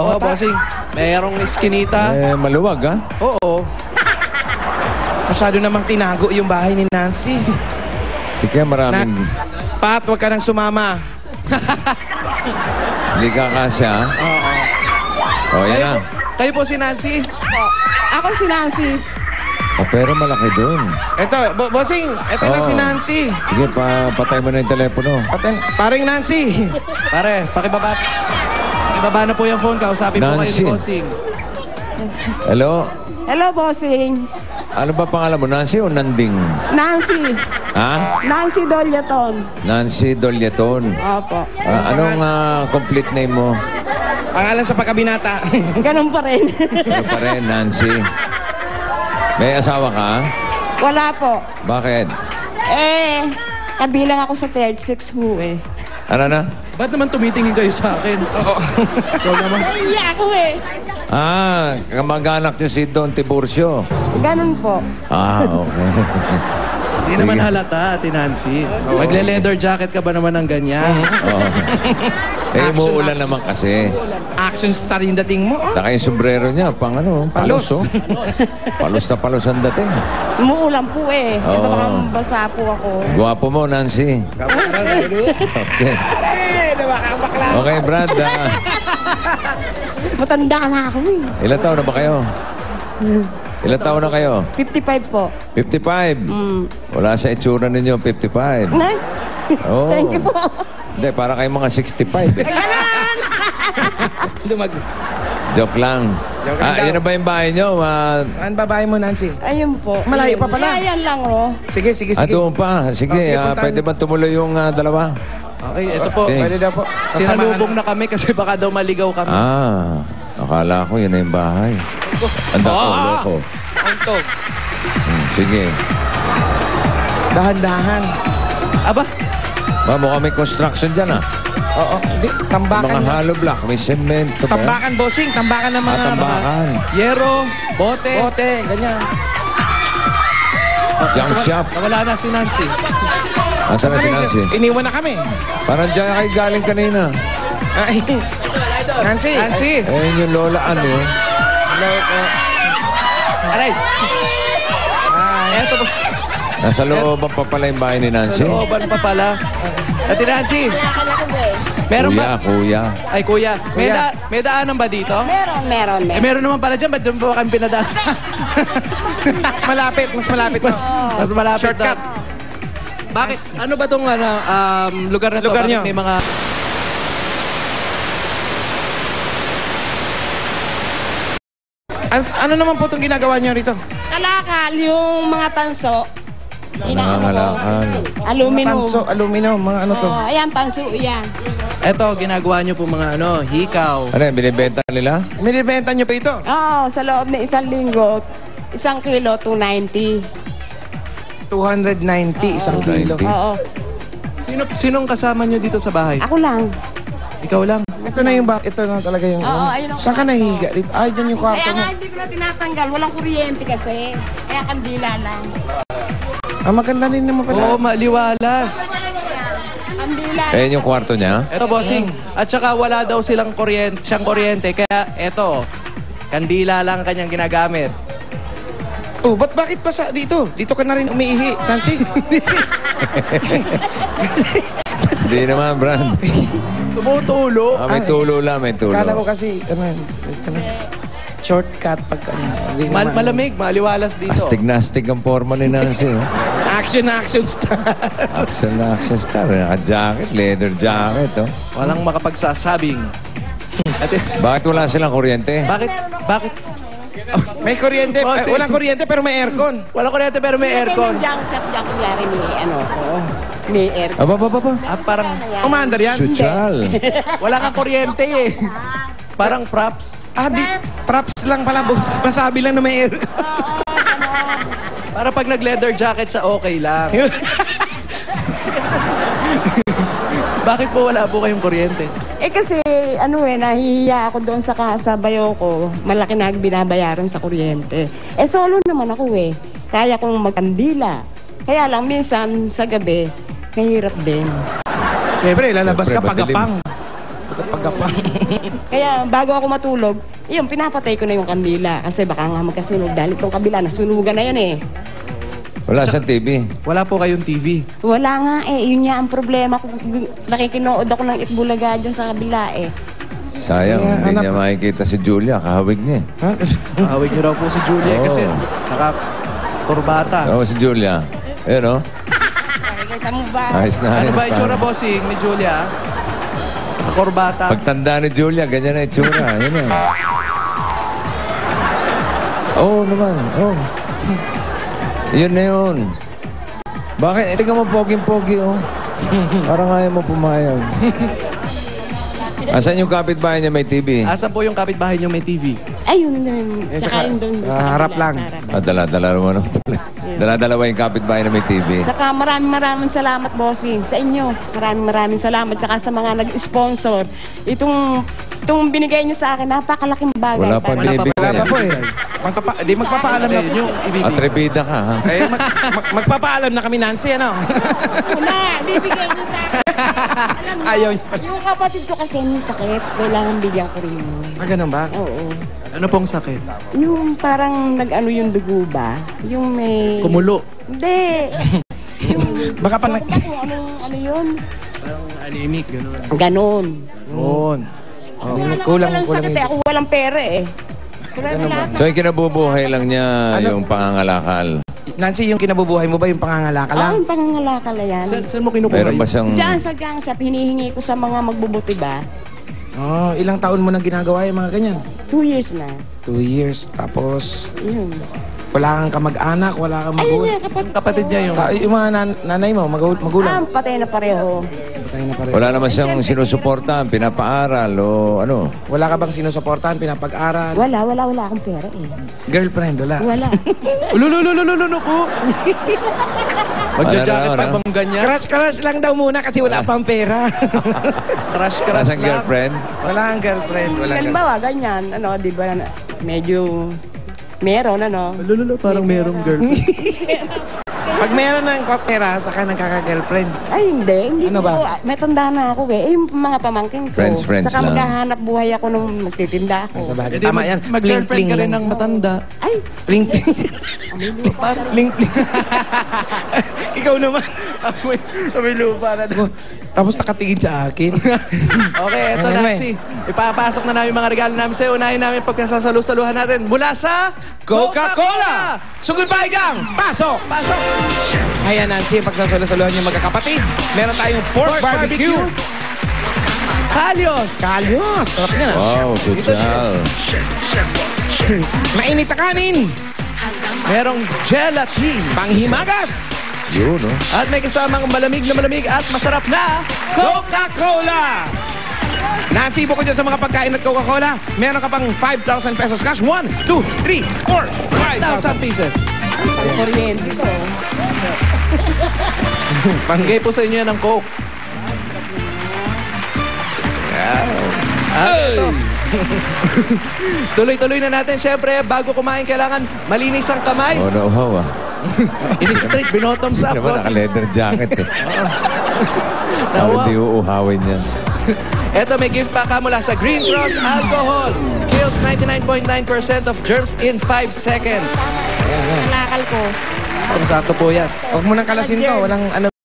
Oo, bossing. Mayroong iskinita. Maluwag, ha? Oo. Masyado namang tinago yung bahay ni Nancy. Hindi kaya maraming... Pat, huwag ka nang sumama. Hindi ka kasya, ha? Oo. O, yan na. Kayo po si Nancy? Ako si Nancy. Pero malaki doon. Ito, bossing, ito na si Nancy. Sige, patay mo na yung telepono. Paring Nancy. Pare, pakibaba. Pakibaba na po yung phone. Kausapin po kayo ni bossing. Hello? Hello, bossing. Ano ba pangalan mo? Nancy o Nanding? Nancy. Ha? Nancy Dolyaton. Nancy Dolyaton. Opo. Anong complete name mo? Pangalan sa pagkabinata. Ganun pa rin. Ano pa rin, Nancy? May asawa ka? Wala po. Bakit? Kabilang ako sa third sex ho eh. Ano na? Ba't naman tumitingin kayo sa akin? Oo. Ikaw naman. Naiiyak ako eh. Kamag-anak niyo si Don Tiburcio. Ganun po. Okay. Hindi naman halata, Ate Nancy. Magle-leather jacket ka ba naman ng ganyan? Umuulan naman kasi. Action star yung dating mo. Saka yung sombrero niya, palos. Palos na palos ang dating. Umuulan po eh. Oo. Baka basa po ako. Guwapo mo, Nancy. Okay. Okay, Brad. Matanda na ako eh. Ilan taon na ba kayo? Ilan taon na kayo? 55 po. 55? Wala sa itsura ninyo, 55. Nay? Oh. Thank you po. Hindi, para kayo mga 65. Joke lang. Yan na ba yung bahay nyo? Saan babae mo, Nancy? Ayun po. Malayo pa pala. Ayan lang oh. Sige. Doon pa. Sige, pwede ba tumuloy yung dalawa? Okay, ito po. Okay. Pwede daw po. Sinalubong na kami kasi baka daw maligaw kami. Akala ko yun na yung bahay. Anda ko, loko. Antog. Sige. Dahan-dahan. Aba? Mukhang may construction dyan, Oo. Tambakan. Mga hollow block, may semento ba? Tambakan, bossing. Tambakan ng mga... Tambakan. Yero, bote. Bote, ganyan. Junk shop. Nawala na si Nancy. Asan na si Nancy? Iniwan na kami. Parang dyan kayo galing kanina. Ay. Nancy. Nancy! Yung lola, ano yun? Hello po. Aray! Eto po. Nasa looban pa pala yung bahay ni Nancy. Sa looban pa pala. Ate Nancy! Meron ba? Kuya. Ay, kuya. May daanan ba dito? Meron. Meron naman pala dyan. Ba't doon po kami pinadaan? Mas malapit. Mas malapit. Shortcut. Bakit? Ano ba itong lugar na ito? Lugar nyo? May mga... Ano naman po itong ginagawa nyo rito? Kalakal, yung mga tanso. Kalakal. Aluminum. Tanso, aluminum, mga ano to? Ayan, tanso, yan. Eto, ginagawa nyo po mga hikaw. Ano yung binibenta nila? Minibenta nyo pa ito? Oo, sa loob ng 1 linggo, 1 kilo, 290. 290, 1 kilo. Oo. Sinong kasama nyo dito sa bahay? Ako lang. Ikaw lang. Ito na yung ito na talaga yung... Oo, ayun ang... Saan ka nahihiga dito? Ay, dyan yung kwarto Kaya mo. nga hindi ko na tinatanggal. Walang kuryente kasi. Kaya kandila lang. Maganda rin naman pala. Oo, maliwalas. Kandila. Yung kwarto niya? Eto, bossing. At saka wala daw siyang kuryente. Kaya eto, kandila lang kanyang ginagamit. Oh, bakit pa dito? Dito ka na rin umiihi, Nancy. Hindi naman, Brad. Tumutulo. May tulo lang, may tulo. Kala ko kasi, shortcut pag Malamig, maliwalas dito. Astig na astig ang forma ni Nancy. Action star. Action star. Naka-jacket, leather jacket. Walang makapagsasabing. Bakit wala silang kuryente? Bakit? May kuryente. Walang kuryente pero may aircon. Walang kuryente pero may aircon. Yung junk shop dyan, kunyari may aircon. Parang Umandar yan. Sutsal. wala kang kuryente eh. Parang props. Props lang pala. Masabi lang na may aircon. Para pag nag-leather jacket sa okay lang. Bakit po wala po kayong kuryente? Kasi nahihiya ako doon sa kasabayo ko. Malaki na binabayaran sa kuryente. Solo naman ako eh. Kaya kong magkandila. Kaya lang minsan sa gabi, mahirap din. Siyempre, lalabas ka Siyempre, pagapang. maaga pa. Kaya bago ako matulog, yun, pinapatay ko na yung kandila. Kasi baka nga magkasunog dahil itong kabila, nasunugan na yan eh. Wala siyang TV. Wala po kayong TV. Wala nga eh, yun nga ang problema ko. Nakikinood ako ng Itbulaga dyan sa kabila eh. Sayang, Kaya, hindi anak- niya makikita si Julia. Kahawig niya. Ha? Awig niyo raw po si Julia Oo. kasi nakakurbata. Oo, si Julia. Ayun, oh. Nakikita mo ba? Ayos na. Ano ayos ba pa. itsura, bossing, ni Julia? Nakakurbata. Pagtanda ni Julia, ganyan na itsura. Yan na. Oo naman. Oo. Yun na yun. Bakit? Tingnan mo, poging-pogi, oh. Parang ayaw mo pumayag. Asan yung kapitbahay niya may TV? Asan po yung kapitbahay niyo may TV? Ayun din. Eh, Tsaka sa- yun doon sa harap kabila, lang. sa harap. Dala-dala naman. Dala-dalawa yung kapitbahay na may TV. Saka maraming salamat, bossing, sa inyo. Maraming salamat. Saka sa mga nag-sponsor. Itong binigay nyo sa akin, napakalaking bagay. Wala pa para- binibigay. Wala pa po eh. Di magpapaalam na Ano po. yun, yung ibibigay. Atrevida ka, ha? Eh, magpapaalam na kami, Nancy, ano? Wala, bibigay nyo sa akin. Alam mo, Ayaw niya. yung kapatid ko kasi may sakit, kailangan bigyan ko rin mo. Ganun ba? Oo. Ano pong sakit? Yung parang nag-ano yung dugo ba? Yung may... Kumulo. Hindi. Yung... Baka pa nag... Kung ano yun? Parang anemic, gano'n. Ganon. Yun. Kulang Walang sakit eh. Ako walang pera eh. Wala na lahat. So, yung kinabubuhay lang niya yung pangangalakal. Nancy, yung kinabubuhay mo ba yung pangangalaka lang? Ang pangangalakal na yan. Saan mo kinukuha Meron ba yun? siyang... Diyan sa hinihingi ko sa mga magbubuti ba? Oh, ilang taon mo nang ginagawa yung mga ganyan? 2 years na. 2 years. Tapos, Yun. wala kang kamag-anak, wala kang Ayun magulang. nga, kapatid, Kapatid niya yung... Yung mga nanay mo, magulang. patay na pareho. Patay na pareho. Wala naman siyang sinusuportahan, pinapaaral o ano. Wala ka bang sinusuportahan, pinapag-aral? Wala akong pera eh. Girlfriend, wala. Wala. Ululululululu ko. Magja-jacket Ano, pa ano? bang ganyan? Crush lang daw muna kasi wala pang pera. Crush Wala lang. siyang girlfriend. Wala kang girlfriend. Wala kang Halimbawa, ganyan, di ba, medyo meron, Ulululu, parang merong girlfriend. Pag meron ng pera, saka nagkaka-girlfriend. Ay, hindi Ano ko. ba? May tanda na ako eh. Yung mga pamangkin ko. Friends Saka lang. maghahanap buhay ako nung magtitinda ako. Sa bagay. Edi Tama yan. mag-girlfriend ka rin lang. ng matanda. Ay, Pling, pling. Pling, pling. Ikaw naman. May lupa na doon. Tapos nakatingin sa akin. Okay, eto Ano Nancy. Ipapasok na namin yung mga regalo namin sa'yo. Unahin namin pagkasasalu-saluhan natin mula sa Coca-Cola! So goodbye, gang! Pasok! Pasok! Ayan, Nancy, pagsasalo-saluhan yung magkakapatid. Meron tayong pork barbecue. Kalyos! Kalyos! Sarap niya na. Wow, social. Mainit na kanin. Merong gelatin. Panghimagas. Yun, no? At may kasamang malamig at masarap na Coca-Cola! Nancy, bukod dyan sa mga pagkain at Coca-Cola, meron ka pang 5,000 pesos cash. 1, 2, 3, 4, 1,000 pieces. isang kuryente to. Bigay po sa inyo yan ng Coke. Ito. Tuloy-tuloy na natin. Siyempre, bago kumain, kailangan malinis ang kamay. Oh, no, how, ah. In-straight, binotoms up. Hindi naman naka-leather jacket, eh. Para Nawa. di uuhawin yan. Ito, may gift pack mula sa Green Cross Alcohol. Kills 99.9% of germs in 5 seconds. Lakal ko. Sakto po yan. Huwag mo nang kalasin to. Walang ano